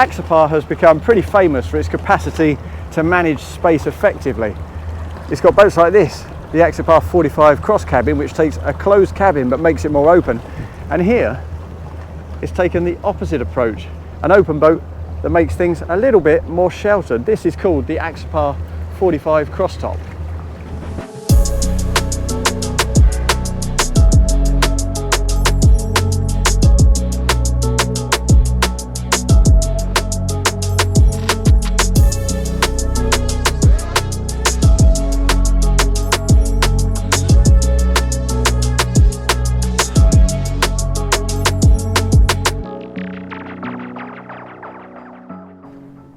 Axopar has become pretty famous for its capacity to manage space effectively. It's got boats like this, the Axopar 45 cross cabin, which takes a closed cabin but makes it more open. And here, it's taken the opposite approach, an open boat that makes things a little bit more sheltered. This is called the Axopar 45 cross top.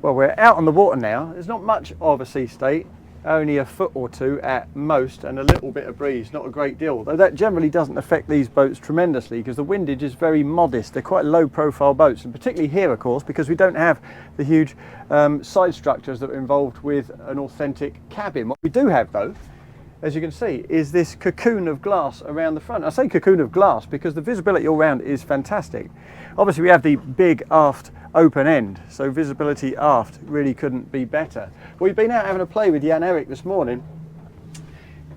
Well, we're out on the water now. There's not much of a sea state, only a foot or two at most, and a little bit of breeze, not a great deal. Though that generally doesn't affect these boats tremendously because the windage is very modest. They're quite low profile boats, and particularly here, of course, because we don't have the huge side structures that are involved with an authentic cabin. What we do have, though, as you can see, is this cocoon of glass around the front. I say cocoon of glass because the visibility all round is fantastic. Obviously, we have the big aft open end, so visibility aft really couldn't be better. We've been out having a play with Jan Erik this morning,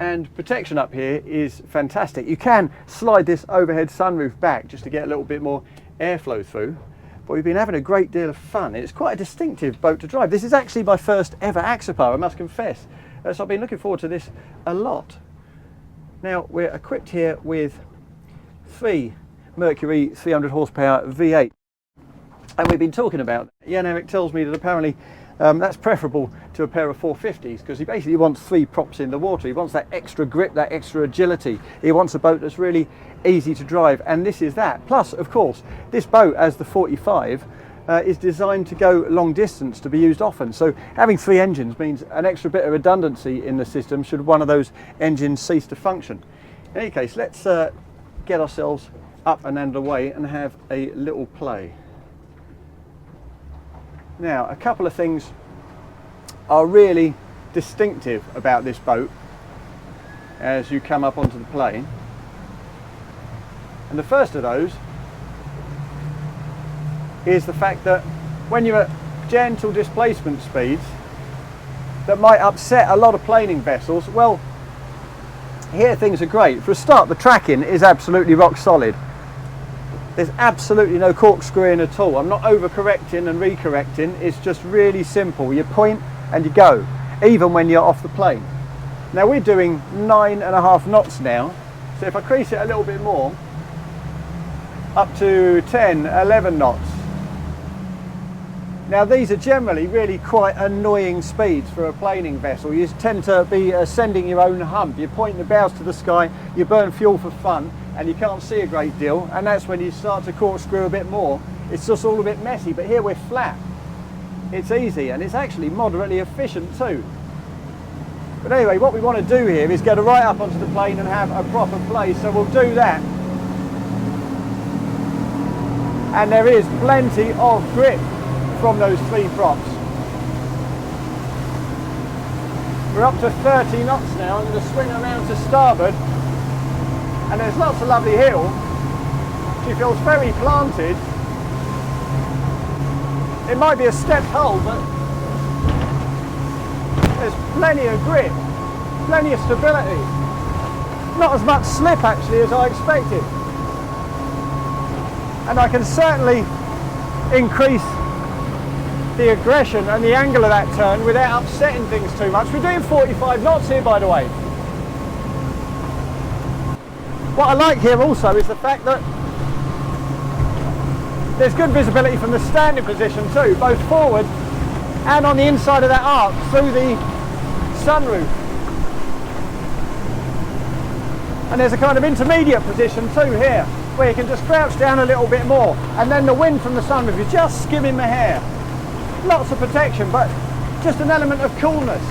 and protection up here is fantastic. You can slide this overhead sunroof back just to get a little bit more airflow through, but we've been having a great deal of fun. It's quite a distinctive boat to drive. This is actually my first ever Axopar, I must confess, so I've been looking forward to this a lot. Now, we're equipped here with 3 Mercury 300 horsepower V8. And we've been talking about, Jan Erik tells me that apparently that's preferable to a pair of 450s because he basically wants 3 props in the water. He wants that extra grip, that extra agility. He wants a boat that's really easy to drive, and this is that. Plus, of course, this boat, as the 45, is designed to go long distance, to be used often. So having 3 engines means an extra bit of redundancy in the system should one of those engines cease to function. In any case, let's get ourselves up and underway and have a little play. Now, a couple of things are really distinctive about this boat as you come up onto the plane. And the first of those is the fact that when you're at gentle displacement speeds that might upset a lot of planing vessels, well, here things are great. For a start, the tracking is absolutely rock solid. There's absolutely no corkscrewing at all. I'm not overcorrecting and recorrecting. It's just really simple. You point and you go, even when you're off the plane. Now we're doing 9.5 knots now. So if I crease it a little bit more, up to 10, 11 knots. Now these are generally really quite annoying speeds for a planing vessel. You tend to be ascending your own hump. You point the bows to the sky, you burn fuel for fun, and you can't see a great deal, and that's when you start to corkscrew a bit more. It's just all a bit messy, but here we're flat. It's easy, and it's actually moderately efficient too. But anyway, what we want to do here is get right up onto the plane and have a proper play, so we'll do that. And there is plenty of grip from those 3 props. We're up to 30 knots now. I'm going to swing around to starboard, and there's lots of lovely hill. She feels very planted. It might be a stepped hull, but there's plenty of grip, plenty of stability. Not as much slip actually as I expected. And I can certainly increase the aggression and the angle of that turn without upsetting things too much. We're doing 45 knots here, by the way. What I like here also is the fact that there's good visibility from the standing position too, both forward and on the inside of that arc through the sunroof. And there's a kind of intermediate position too here, where you can just crouch down a little bit more, and then the wind from the sunroof is just skimming the hair. Lots of protection, but just an element of coolness.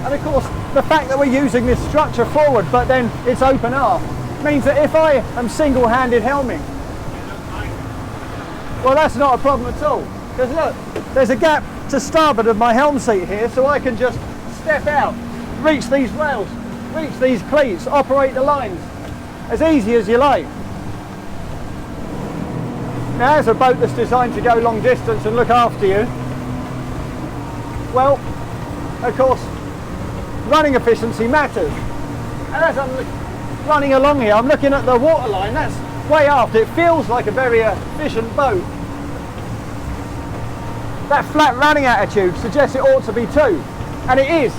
And of course, the fact that we're using this structure forward, but then it's open aft, means that if I am single-handed helming, well, that's not a problem at all. Because look, there's a gap to starboard of my helm seat here, so I can just step out, reach these rails, reach these cleats, operate the lines as easy as you like. Now, as a boat that's designed to go long distance and look after you, well, of course, running efficiency matters. And as I'm running along here, I'm looking at the waterline. That's way aft. It feels like a very efficient boat. That flat running attitude suggests it ought to be too, and it is,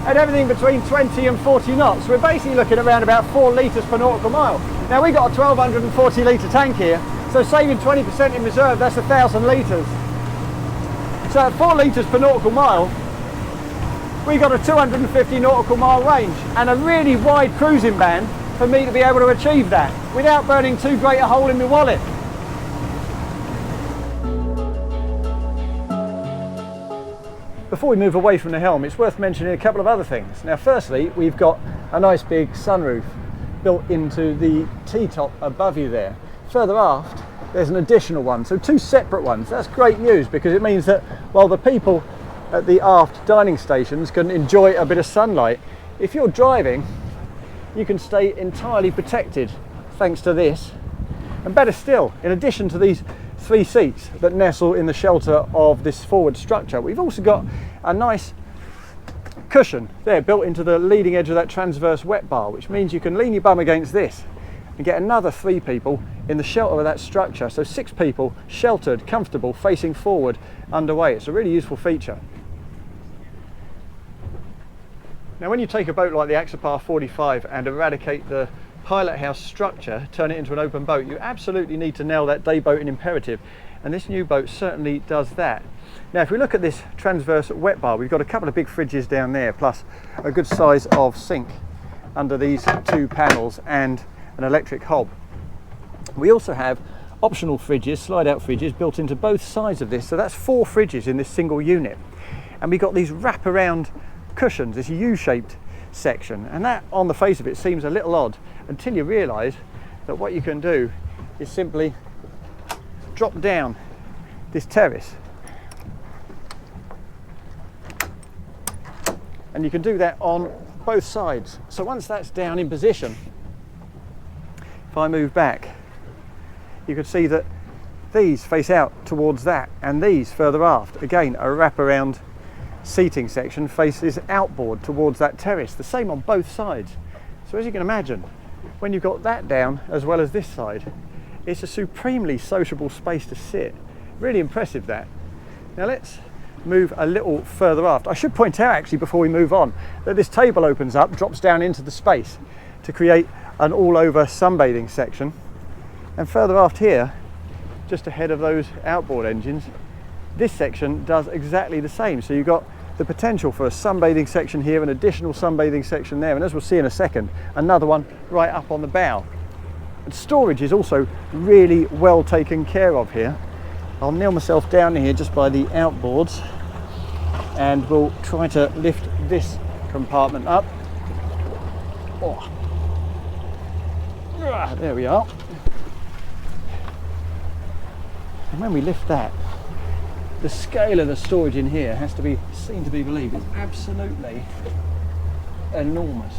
at everything between 20 and 40 knots. We're basically looking around about 4 litres per nautical mile. Now, we've got a 1240 litre tank here, so saving 20% in reserve, that's 1,000 litres. So at 4 litres per nautical mile, we've got a 250 nautical mile range and a really wide cruising band for me to be able to achieve that without burning too great a hole in my wallet. Before we move away from the helm, it's worth mentioning a couple of other things. Now, firstly, we've got a nice big sunroof built into the T-top above you there. Further aft, there's an additional one, so 2 separate ones. That's great news because it means that while the people at the aft dining stations can enjoy a bit of sunlight, if you're driving, you can stay entirely protected thanks to this. And better still, in addition to these 3 seats that nestle in the shelter of this forward structure, we've also got a nice cushion there built into the leading edge of that transverse wet bar, which means you can lean your bum against this and get another 3 people in the shelter of that structure. So 6 people sheltered, comfortable, facing forward, underway. It's a really useful feature. Now, when you take a boat like the Axopar 45 and eradicate the pilot house structure, turn it into an open boat, you absolutely need to nail that day boating imperative, and this new boat certainly does that. Now, if we look at this transverse wet bar, we've got a couple of big fridges down there, plus a good size of sink under these 2 panels and an electric hob. We also have optional fridges, slide out fridges, built into both sides of this, so that's 4 fridges in this single unit. And we've got these wraparound cushions, this U-shaped section, and that on the face of it seems a little odd until you realise that what you can do is simply drop down this terrace, and you can do that on both sides. So once that's down in position, if I move back, you can see that these face out towards that, and these further aft, again a wraparound seating section, faces outboard towards that terrace, the same on both sides. So as you can imagine, when you've got that down as well as this side, it's a supremely sociable space to sit. Really impressive, that. Now let's move a little further aft. I should point out actually before we move on that this table opens up, drops down into the space to create an all-over sunbathing section, and further aft here, just ahead of those outboard engines, this section does exactly the same. So you've got the potential for a sunbathing section here, an additional sunbathing section there, and as we'll see in a second, another one right up on the bow. And storage is also really well taken care of here. I'll kneel myself down here just by the outboards, and we'll try to lift this compartment up. Oh. There we are. And when we lift that, the scale of the storage in here has to be seen to be believed. It's absolutely enormous.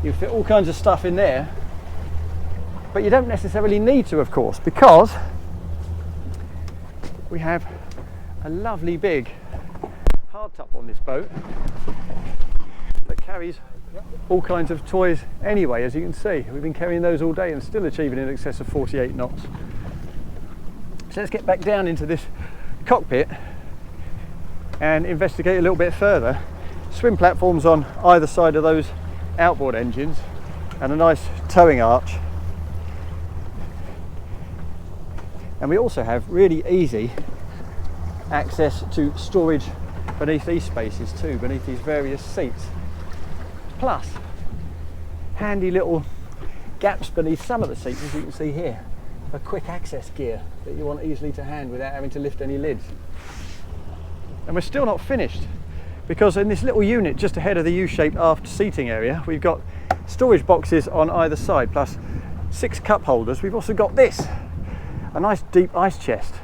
You fit all kinds of stuff in there, but you don't necessarily need to, of course, because we have a lovely big hardtop on this boat that carries all kinds of toys anyway. As you can see, we've been carrying those all day and still achieving in excess of 48 knots. So let's get back down into this cockpit and investigate a little bit further. Swim platforms on either side of those outboard engines and a nice towing arch. And we also have really easy access to storage beneath these spaces too, beneath these various seats. Plus, handy little gaps beneath some of the seats, as you can see here, for quick access gear that you want easily to hand without having to lift any lids. And we're still not finished, because in this little unit just ahead of the U-shaped aft seating area, we've got storage boxes on either side, plus 6 cup holders. We've also got this, a nice deep ice chest,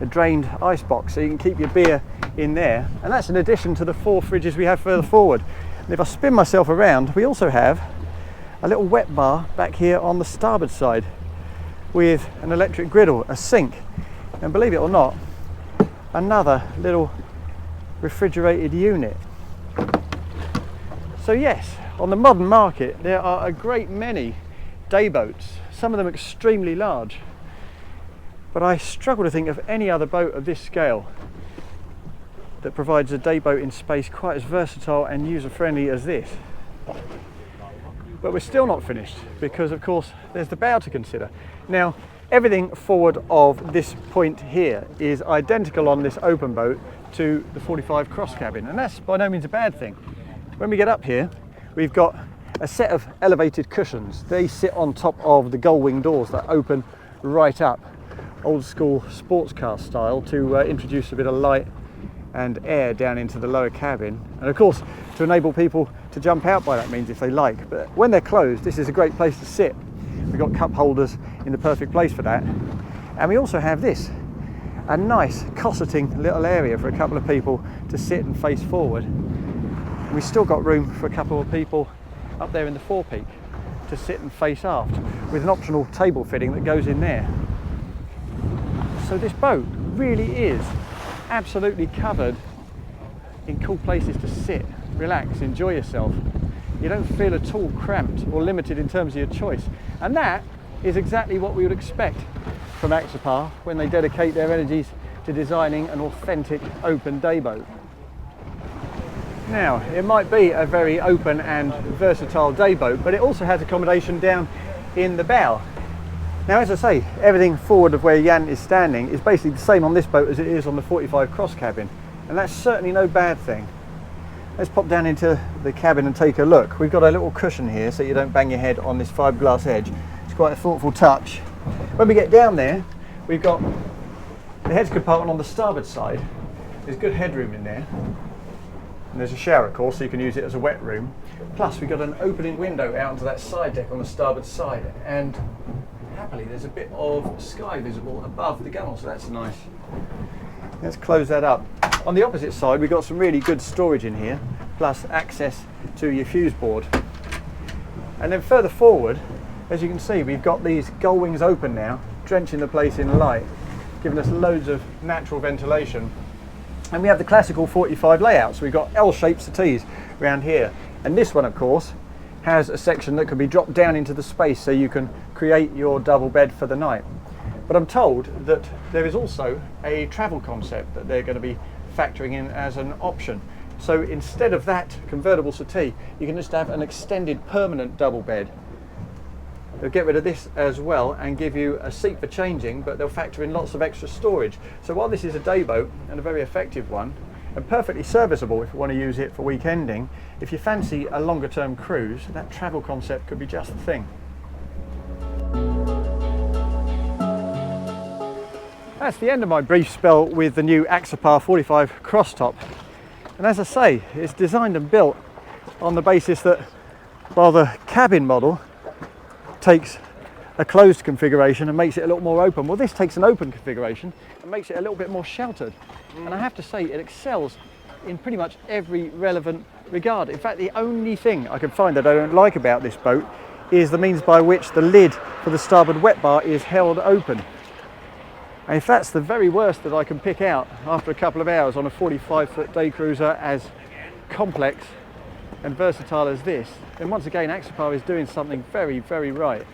a drained ice box, so you can keep your beer in there. And that's in addition to the 4 fridges we have further forward. And if I spin myself around, we also have a little wet bar back here on the starboard side with an electric griddle, a sink, and believe it or not, another little refrigerated unit. So yes, on the modern market there are a great many day boats, some of them extremely large, but I struggle to think of any other boat of this scale that provides a day boat in space quite as versatile and user-friendly as this. But we're still not finished, because of course there's the bow to consider. Now, everything forward of this point here is identical on this open boat to the 45 cross cabin, and that's by no means a bad thing. When we get up here, we've got a set of elevated cushions. They sit on top of the gull wing doors that open right up, old school sports car style, to introduce a bit of light and air down into the lower cabin, and of course to enable people to jump out by that means if they like. But when they're closed, this is a great place to sit. We've got cup holders in the perfect place for that, and we also have this, a nice cosseting little area for a couple of people to sit and face forward. And we've still got room for a couple of people up there in the forepeak to sit and face aft, with an optional table fitting that goes in there. So this boat really is absolutely covered in cool places to sit, relax, enjoy yourself. You don't feel at all cramped or limited in terms of your choice. And that is exactly what we would expect from Axopar when they dedicate their energies to designing an authentic open day boat. Now, it might be a very open and versatile day boat, but it also has accommodation down in the bow. Now, as I say, everything forward of where Jan is standing is basically the same on this boat as it is on the 45 cross cabin, and that's certainly no bad thing. Let's pop down into the cabin and take a look. We've got a little cushion here so you don't bang your head on this fiberglass edge. It's quite a thoughtful touch. When we get down there, we've got the heads compartment on the starboard side. There's good headroom in there, and there's a shower, of course, so you can use it as a wet room. Plus, we've got an opening window out onto that side deck on the starboard side, and happily there's a bit of sky visible above the gunnel, so that's nice. Let's close that up. On the opposite side, we've got some really good storage in here, plus access to your fuse board. And then further forward, as you can see, we've got these gull wings open now, drenching the place in light, giving us loads of natural ventilation. And we have the classical 45 layout, so we've got L-shaped settees around here. And this one, of course, has a section that can be dropped down into the space so you can create your double bed for the night. But I'm told that there is also a travel concept that they're going to be factoring in as an option. So instead of that convertible settee, you can just have an extended permanent double bed. They'll get rid of this as well and give you a seat for changing, but they'll factor in lots of extra storage. So while this is a day boat, and a very effective one, and perfectly serviceable if you want to use it for weekending, if you fancy a longer term cruise, that travel concept could be just the thing. That's the end of my brief spell with the new Axopar 45 crosstop. And as I say, it's designed and built on the basis that while the cabin model takes a closed configuration and makes it a little more open, well, this takes an open configuration and makes it a little bit more sheltered. And I have to say, it excels in pretty much every relevant regard. In fact, the only thing I can find that I don't like about this boat is the means by which the lid for the starboard wet bar is held open. And if that's the very worst that I can pick out after a couple of hours on a 45-foot day cruiser as complex and versatile as this, then once again Axopar is doing something very, very right.